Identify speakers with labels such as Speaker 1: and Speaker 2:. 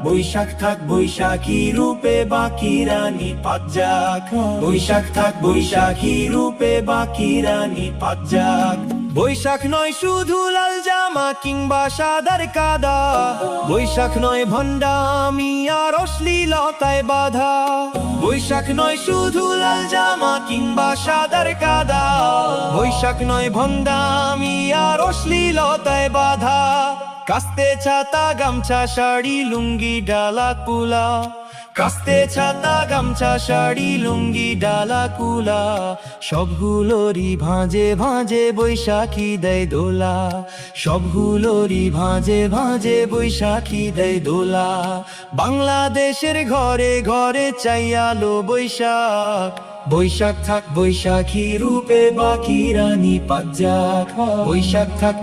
Speaker 1: বৈশাখ থাক বৈশাখী রূপে বাকি রানী পাঁচ বৈশাখ থাক বৈশাখী রূপে বাকি রানী পাঁচ বৈশাখ নয় শুধু লাল জামা কিংবা সাদার কাদা, বৈশাখ নয় ভণ্ডামি আর অশ্লীলতায় বাধা। বৈশাখ নয় শুধু লাল জামা কিংবা সাদার কাদা, বৈশাখ নয় ভণ্ডামি আর অশ্লীলতায় বাধা। কাস্তে ছাতা গামছা শাড়ি লুঙ্গি ডালা কুলা, কাস্তে ছাতা গামছা শাড়ি লুঙ্গি ডালা কুলা, সবগুলোরই ভাঁজে ভাঁজে বৈশাখী দেয় দোলা, সবগুলোরই ভাঁজে ভাঁজে বৈশাখী দেয় দোলা। বাংলাদেশের ঘরে ঘরে চাই আলো বৈশাখ, বৈশাখ থাক বৈশাখী রূপে বাকি রানী পাঁচ বৈশাখ থাক।